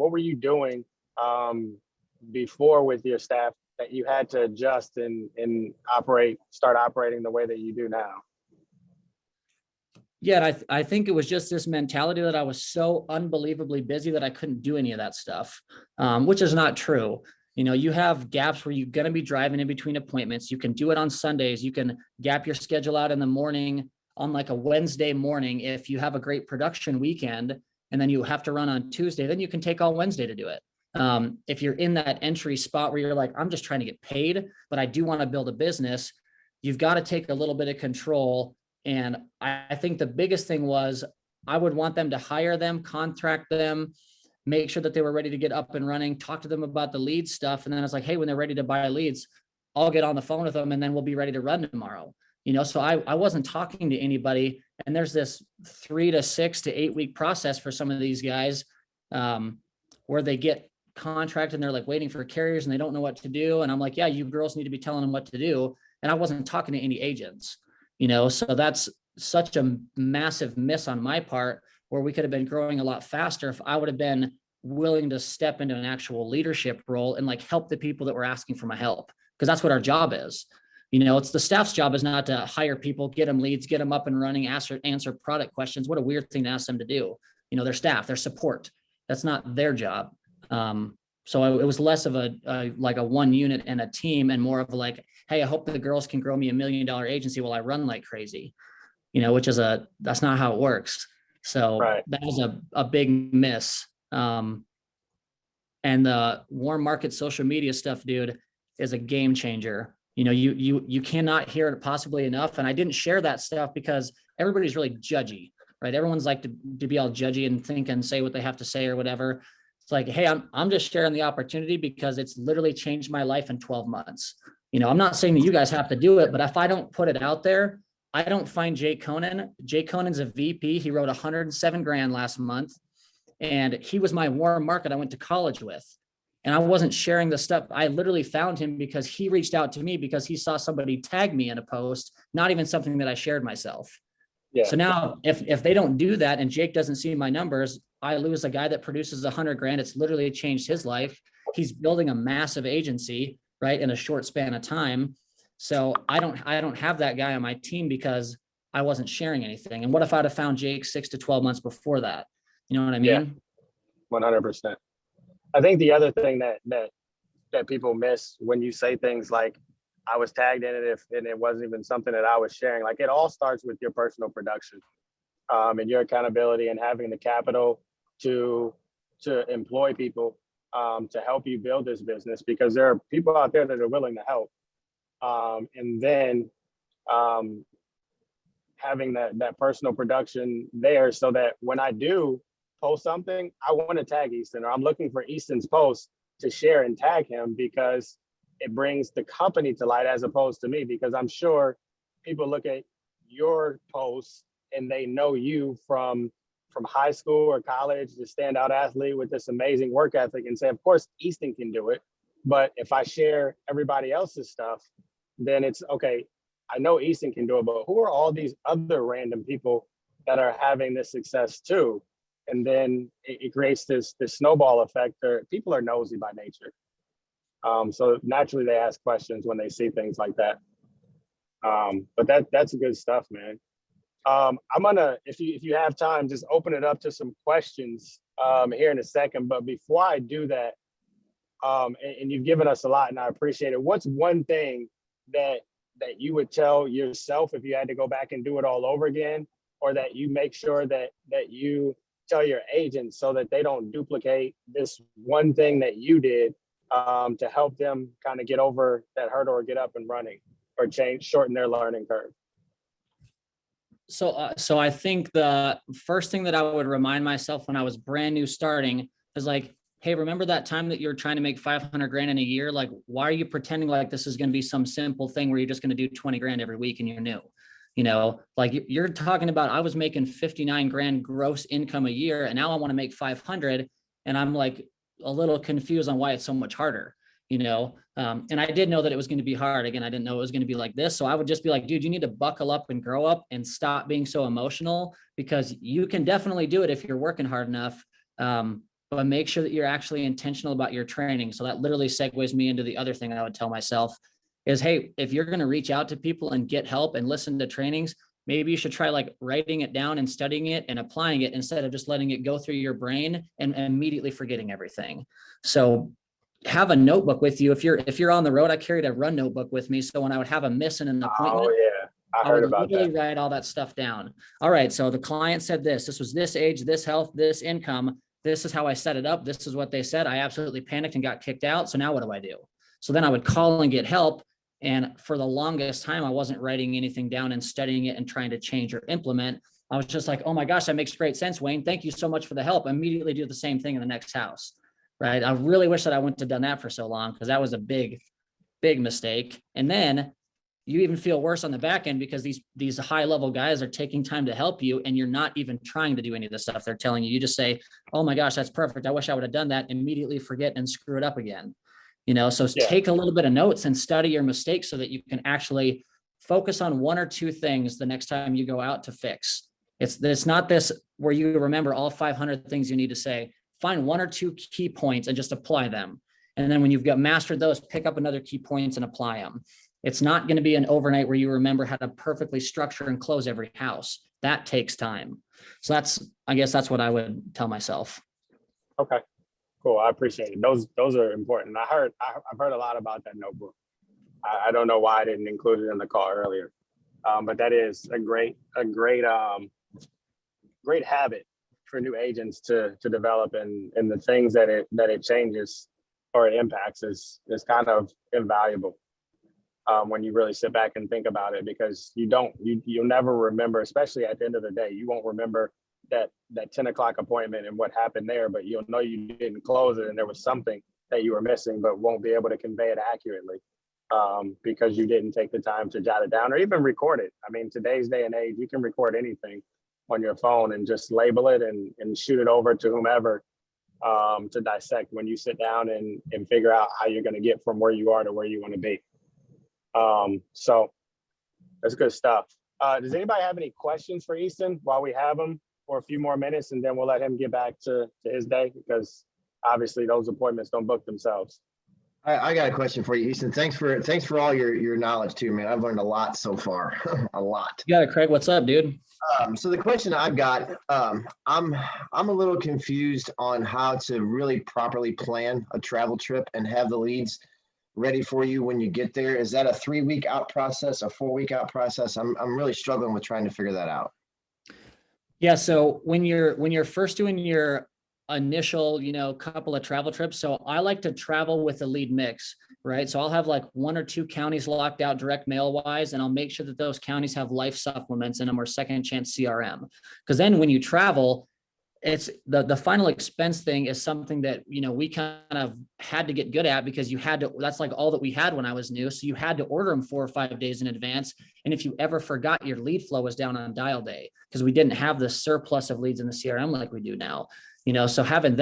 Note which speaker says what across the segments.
Speaker 1: what were you doing before with your staff that you had to adjust and start operating the way that you do now?
Speaker 2: Yeah, and I think it was just this mentality that I was so unbelievably busy that I couldn't do any of that stuff, which is not true. You know, you have gaps where you're going to be driving in between appointments. You can do it on Sundays. You can gap your schedule out in the morning on like a Wednesday morning. If you have a great production weekend and then you have to run on Tuesday, then you can take all Wednesday to do it. If you're in that entry spot where you're like, I'm just trying to get paid, but I do want to build a business, you've got to take a little bit of control. And I think the biggest thing was I would want them to hire them, contract them, make sure that they were ready to get up and running, talk to them about the lead stuff. And then I was like, hey, when they're ready to buy leads, I'll get on the phone with them and then we'll be ready to run tomorrow. You know, so I wasn't talking to anybody. And there's this 3 to 6 to 8 week process for some of these guys where they get contracted and they're like waiting for carriers and they don't know what to do. And I'm like, yeah, you girls need to be telling them what to do. And I wasn't talking to any agents. You know, so that's such a massive miss on my part where we could have been growing a lot faster if I would have been willing to step into an actual leadership role and like help the people that were asking for my help. Because that's what our job is. You know, it's the staff's job is not to hire people, get them leads, get them up and running, answer product questions. What a weird thing to ask them to do. You know, their staff, their support. That's not their job. So it was less of a like a one unit and a team and more of like, hey, I hope the girls can grow me $1 million agency while I run like crazy, you know, that's not how it works. So right. That was a big miss. And the warm market social media stuff, dude, is a game changer. You know, you cannot hear it possibly enough. And I didn't share that stuff because everybody's really judgy, right? Everyone's like to be all judgy and think and say what they have to say or whatever. It's like, hey, I'm just sharing the opportunity because it's literally changed my life in 12 months. You know, I'm not saying that you guys have to do it, but if I don't put it out there, I don't find Jake Conan. Jake Conan's a VP. He wrote 107 grand last month. And he was my warm market I went to college with. And I wasn't sharing the stuff. I literally found him because he reached out to me because he saw somebody tag me in a post, not even something that I shared myself. Yeah. So now if they don't do that and Jake doesn't see my numbers, I lose a guy that produces 100 grand. It's literally changed his life. He's building a massive agency, right, in a short span of time. So I don't have that guy on my team because I wasn't sharing anything. And what if I'd have found Jake 6 to 12 months before that? You know what I mean?
Speaker 1: Yeah, 100%. I think the other thing that people miss when you say things like, I was tagged in it and it wasn't even something that I was sharing, like it all starts with your personal production and your accountability and having the capital to employ people to help you build this business, because there are people out there that are willing to help. And then having that personal production there so that when I do post something, I want to tag Easton, or I'm looking for Easton's post to share and tag him because it brings the company to light as opposed to me, because I'm sure people look at your posts and they know you from high school or college, the standout athlete with this amazing work ethic, and say, of course, Easton can do it. But if I share everybody else's stuff, then it's okay, I know Easton can do it, but who are all these other random people that are having this success too? And then it creates this snowball effect where people are nosy by nature. So naturally they ask questions when they see things like that. But that's good stuff, man. I'm gonna, if you have time, just open it up to some questions here in a second. But before I do that, and you've given us a lot and I appreciate it, what's one thing that you would tell yourself if you had to go back and do it all over again, or that you make sure that you tell your agents so that they don't duplicate this one thing that you did to help them kind of get over that hurdle or get up and running or shorten their learning curve?
Speaker 2: So I think the first thing that I would remind myself when I was brand new starting is like, hey, remember that time that you're trying to make 500 grand in a year? Like, why are you pretending like this is going to be some simple thing where you're just going to do 20 grand every week and you're new? You know, like you're talking about, I was making 59 grand gross income a year and now I want to make 500. And I'm like a little confused on why it's so much harder, you know? And I did know that it was going to be hard. Again, I didn't know it was going to be like this. So I would just be like, dude, you need to buckle up and grow up and stop being so emotional, because you can definitely do it if you're working hard enough. but make sure that you're actually intentional about your training. So that literally segues me into the other thing I would tell myself is, hey, if you're going to reach out to people and get help and listen to trainings, maybe you should try like writing it down and studying it and applying it instead of just letting it go through your brain and immediately forgetting everything. So have a notebook with you. If you're on the road, I carried a run notebook with me. So when I would have a miss in an appointment,
Speaker 1: Oh yeah, I
Speaker 2: I
Speaker 1: heard
Speaker 2: would
Speaker 1: about
Speaker 2: literally
Speaker 1: that.
Speaker 2: write all that stuff down. All right, so the client said this was this age, this health, this income. This is how I set it up. This is what they said. I absolutely panicked and got kicked out. So now what do I do? So then I would call and get help. And for the longest time, I wasn't writing anything down and studying it and trying to change or implement. I was just like, oh my gosh, that makes great sense, Wayne. Thank you so much for the help. Immediately do the same thing in the next house, right? I really wish that I wouldn't have done that for so long because that was a big, big mistake. And then you even feel worse on the back end because these high level guys are taking time to help you and you're not even trying to do any of the stuff they're telling you. You just say, oh my gosh, that's perfect. I wish I would have done that. Immediately forget and screw it up again. So
Speaker 1: Yeah,
Speaker 2: take a little bit of notes and study your mistakes so that you can actually focus on one or two things the next time you go out to fix. It's not this where you remember all 500 things you need to say. Find one or two key points and just apply them. And then when you've got mastered those, pick up another key points and apply them. It's not going to be an overnight where you remember how to perfectly structure and close every house. That takes time. So I guess that's what I would tell myself.
Speaker 1: okay, cool. I appreciate it. Those are important. I've heard a lot about that notebook. I don't know why I didn't include it in the call earlier, but that is a great great habit for new agents to develop, and the things that it changes or it impacts is kind of invaluable. When you really sit back and think about it, because you'll never remember, especially at the end of the day, you won't remember that 10 o'clock appointment and what happened there, but you'll know you didn't close it and there was something that you were missing, but won't be able to convey it accurately because you didn't take the time to jot it down or even record it. I mean, today's day and age, you can record anything on your phone and just label it and shoot it over to whomever to dissect when you sit down and figure out how you're going to get from where you are to where you want to be. So that's good stuff. Does anybody have any questions for Easton while we have him for a few more minutes, and then we'll let him get back to his day, because obviously those appointments don't book themselves.
Speaker 3: I got a question for you, Easton. Thanks for all your knowledge too, man. I've learned a lot so far, a lot.
Speaker 2: You got it, Craig. What's up, dude?
Speaker 3: So the question I've got, I'm a little confused on how to really properly plan a travel trip and have the leads ready for you when you get there. Is that a 3-week out process, a 4-week out process? I'm really struggling with trying to figure that out.
Speaker 2: Yeah. So when you're first doing your initial, couple of travel trips, so I like to travel with a lead mix, right? So I'll have like 1 or 2 counties locked out direct mail wise, and I'll make sure that those counties have life supplements in them or second chance CRM. Because then when you travel, it's the final expense thing is something that, we kind of had to get good at, because that's like all that we had when I was new. So you had to order them 4 or 5 days in advance. And if you ever forgot, your lead flow was down on dial day, because we didn't have the surplus of leads in the CRM like we do now, so having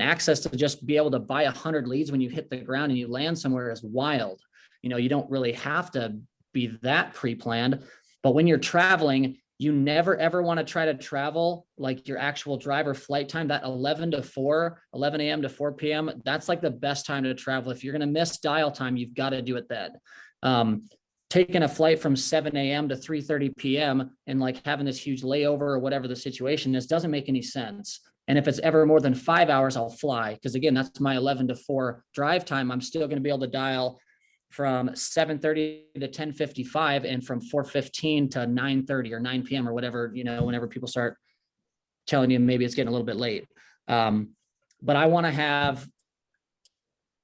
Speaker 2: access to just be able to buy 100 leads when you hit the ground and you land somewhere is wild. You don't really have to be that pre-planned, but when you're traveling, you never, ever want to try to travel like your actual driver flight time, that 11 a.m. to 4 p.m. That's like the best time to travel. If you're going to miss dial time, you've got to do it then. Taking a flight from 7 a.m. to 3:30 p.m. and like having this huge layover or whatever the situation is doesn't make any sense. And if it's ever more than 5 hours, I'll fly. Because again, that's my 11 to 4 drive time. I'm still going to be able to dial from 7:30 to 10:55 and from 4:15 to 9:30 or 9 p.m. or whatever, whenever people start telling you maybe it's getting a little bit late. But I want to have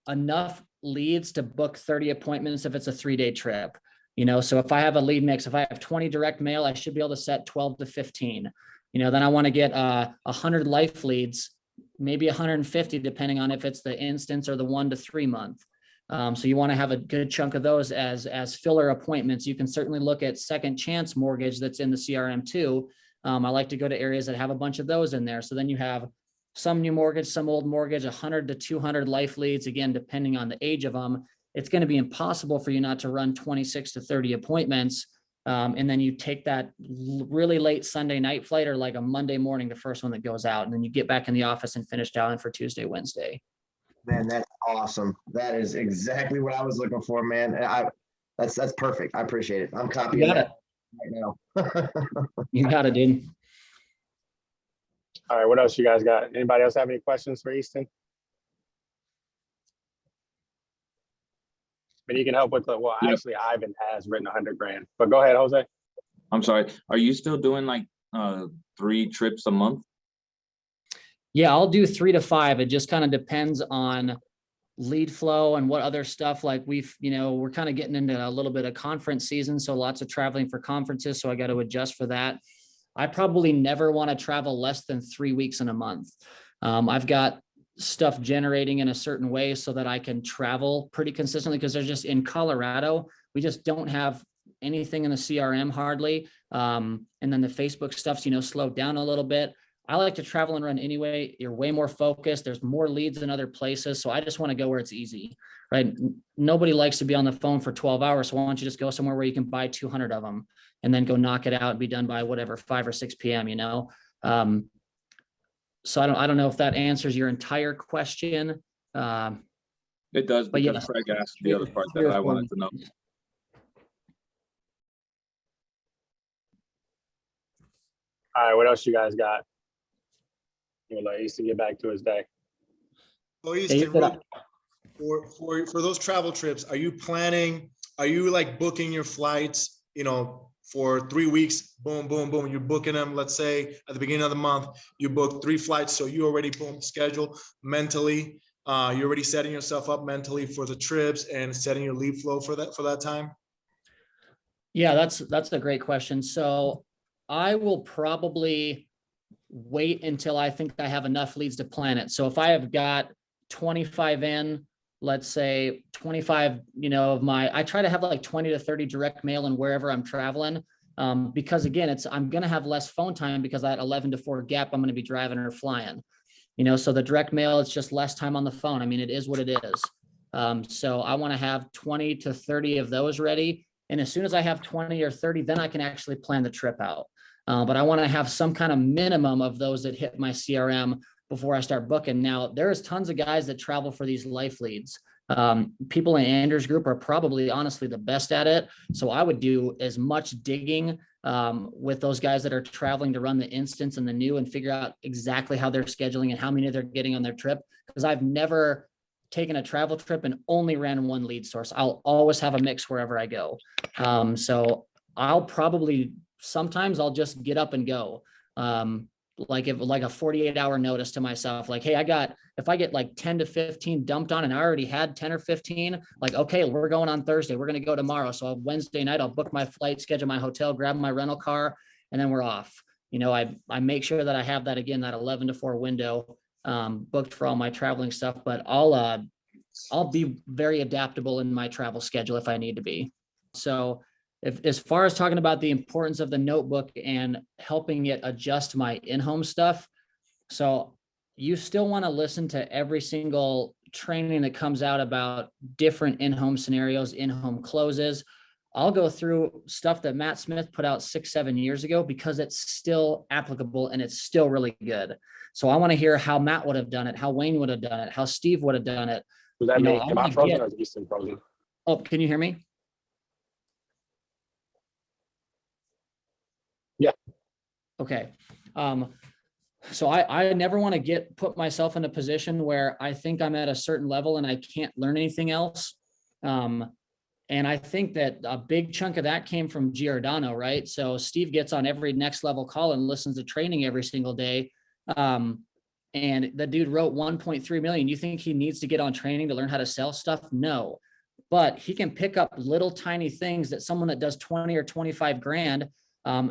Speaker 2: enough leads to book 30 appointments if it's a 3-day trip. So if I have a lead mix, if I have 20 direct mail, I should be able to set 12 to 15. Then I want to get 100 life leads, maybe 150, depending on if it's the instance or the 1 to 3 month. So you want to have a good chunk of those as filler appointments. You can certainly look at second chance mortgage that's in the CRM too. I like to go to areas that have a bunch of those in there. So then you have some new mortgage, some old mortgage, 100 to 200 life leads, again, depending on the age of them. It's going to be impossible for you not to run 26 to 30 appointments And then you take that really late Sunday night flight or like a Monday morning, the first one that goes out, and then you get back in the office and finish dialing for Tuesday, Wednesday.
Speaker 3: Man, that's awesome. That is exactly what I was looking for, man. That's perfect. I appreciate it. I'm copying that right now.
Speaker 2: You got it, dude.
Speaker 1: All right, what else you guys got? Anybody else have any questions for Easton? But he can help with well,
Speaker 4: Yep.
Speaker 1: actually, Ivan has written 100 grand. But go ahead, Jose.
Speaker 4: I'm sorry. Are you still doing like 3 trips a month?
Speaker 2: Yeah, I'll do 3 to 5. It just kind of depends on lead flow and what other stuff. Like we're kind of getting into a little bit of conference season. So lots of traveling for conferences. So I got to adjust for that. I probably never want to travel less than 3 weeks in a month. I've got stuff generating in a certain way so that I can travel pretty consistently, because there's just, in Colorado, we just don't have anything in the CRM hardly. And then the Facebook stuff's, slowed down a little bit. I like to travel and run anyway. You're way more focused. There's more leads in other places. So I just want to go where it's easy, right? Nobody likes to be on the phone for 12 hours. So why don't you just go somewhere where you can buy 200 of them and then go knock it out and be done by whatever, 5 or 6 PM, So I don't know if that answers your entire question.
Speaker 4: It does,
Speaker 2: But
Speaker 4: because
Speaker 2: yes,
Speaker 4: Craig asked the other part that I wanted to know.
Speaker 1: All right, what else you guys got? We'll let Easton get back to his day.
Speaker 5: So Easton, for those travel trips, are you like booking your flights, for 3 weeks, boom, boom, boom, you're booking them, let's say at the beginning of the month, you book 3 flights. So you already boom schedule mentally. You're already setting yourself up mentally for the trips and setting your lead flow for that time.
Speaker 2: Yeah, that's a great question. So I will probably wait until I think I have enough leads to plan it. So if I have got 25 in, let's say 25, I try to have like 20 to 30 direct mail in wherever I'm traveling. Because again, I'm going to have less phone time because that 11 to 4 gap, I'm going to be driving or flying, so the direct mail, it's just less time on the phone. I mean, it is what it is. So I want to have 20 to 30 of those ready. And as soon as I have 20 or 30, then I can actually plan the trip out. But I want to have some kind of minimum of those that hit my CRM before I start booking. Now, there's tons of guys that travel for these life leads. People in Andrew's group are probably honestly the best at it. So I would do as much digging with those guys that are traveling to run the instance and the new, and figure out exactly how they're scheduling and how many they're getting on their trip. Because I've never taken a travel trip and only ran one lead source. I'll always have a mix wherever I go. So sometimes I'll just get up and go. Like a 48-hour notice to myself, like, hey, if I get like 10 to 15 dumped on and I already had 10 or 15, like, okay, we're going on Thursday, we're going to go tomorrow. So Wednesday night, I'll book my flight, schedule my hotel, grab my rental car, and then we're off. I make sure that I have that, again, that 11 to 4 window booked for all my traveling stuff, but I'll be very adaptable in my travel schedule if I need to be. So as far as talking about the importance of the notebook and helping it adjust my in-home stuff. So you still want to listen to every single training that comes out about different in-home scenarios, in-home closes. I'll go through stuff that Matt Smith put out 6-7 years ago because it's still applicable and it's still really good. So I want to hear how Matt would have done it, how Wayne would have done it, how Steve would have done it.
Speaker 1: Was that me? Am I frozen or is Easton frozen?
Speaker 2: Oh, can you hear me?
Speaker 1: Yeah.
Speaker 2: Okay. So I never want to put myself in a position where I think I'm at a certain level and I can't learn anything else. And I think that a big chunk of that came from Giordano, right? So Steve gets on every next level call and listens to training every single day. And the dude wrote 1.3 million. You think he needs to get on training to learn how to sell stuff? No, but he can pick up little tiny things that someone that does 20 or 25 grand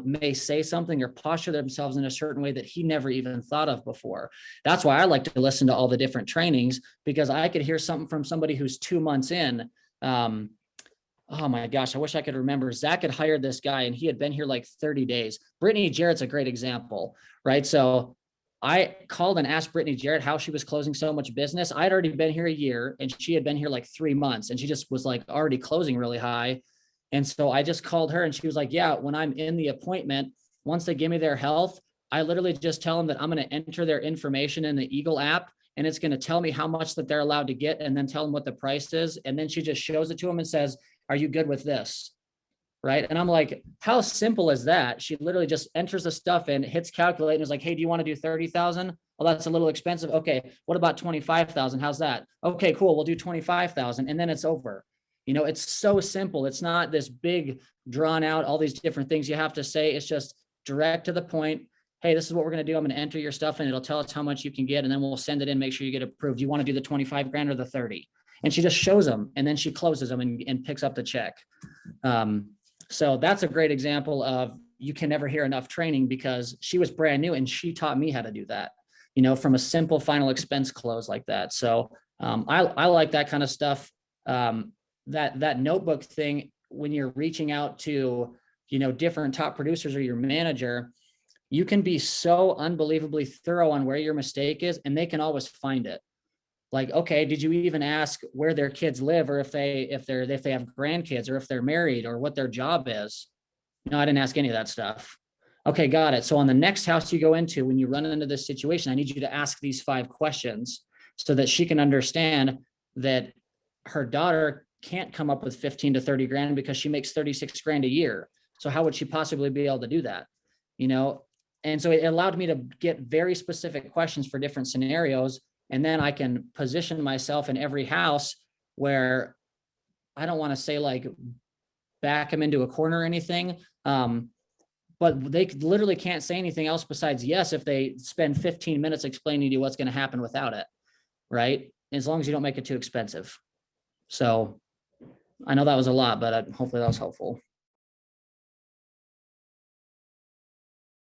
Speaker 2: may say something or posture themselves in a certain way that he never even thought of before. That's why I like to listen to all the different trainings, because I could hear something from somebody who's 2 months in. Oh my gosh, I wish I could remember. Zach had hired this guy and he had been here like 30 days. Brittany Jarrett's a great example, right? So I called and asked Brittany Jarrett how she was closing so much business. I'd already been here a year and she had been here like 3 months and she just was like already closing really high. And so I just called her and she was like, yeah, when I'm in the appointment, once they give me their health, I literally just tell them that I'm going to enter their information in the Eagle app, and it's going to tell me how much that they're allowed to get, and then tell them what the price is. And then she just shows it to them and says, are you good with this? Right. And I'm like, how simple is that? She literally just enters the stuff in, hits calculate, and is like, hey, do you want to do 30,000? Well, that's a little expensive. Okay. What about 25,000? How's that? Okay, cool. We'll do 25,000. And then it's over. You know, it's so simple. It's not this big drawn out, all these different things you have to say. It's just direct to the point. Hey, this is what we're going to do. I'm going to enter your stuff and it'll tell us how much you can get. And then we'll send it in, make sure you get approved. You want to do the 25 grand or the 30? And she just shows them, and then she closes them and picks up the check. So that's a great example of, you can never hear enough training, because she was brand new and she taught me how to do that, you know, from a simple final expense close like that. So I like that kind of stuff. That notebook thing, when you're reaching out to, you know, different top producers or your manager, you can be so unbelievably thorough on where your mistake is, and they can always find it. Like, okay, did you even ask where their kids live, or if they have grandkids, or if they're married, or what their job is? No, I didn't ask any of that stuff. Okay, got it. So on the next house you go into, when you run into this situation, I need you to ask these 5 questions so that she can understand that her daughter can't come up with 15 to 30 grand because she makes 36 grand a year. So how would she possibly be able to do that? You know? And so it allowed me to get very specific questions for different scenarios. And then I can position myself in every house where I don't want to say like back them into a corner or anything. But they literally can't say anything else besides yes if they spend 15 minutes explaining to you what's going to happen without it, right? As long as you don't make it too expensive. So I know that was a lot, but hopefully that was helpful.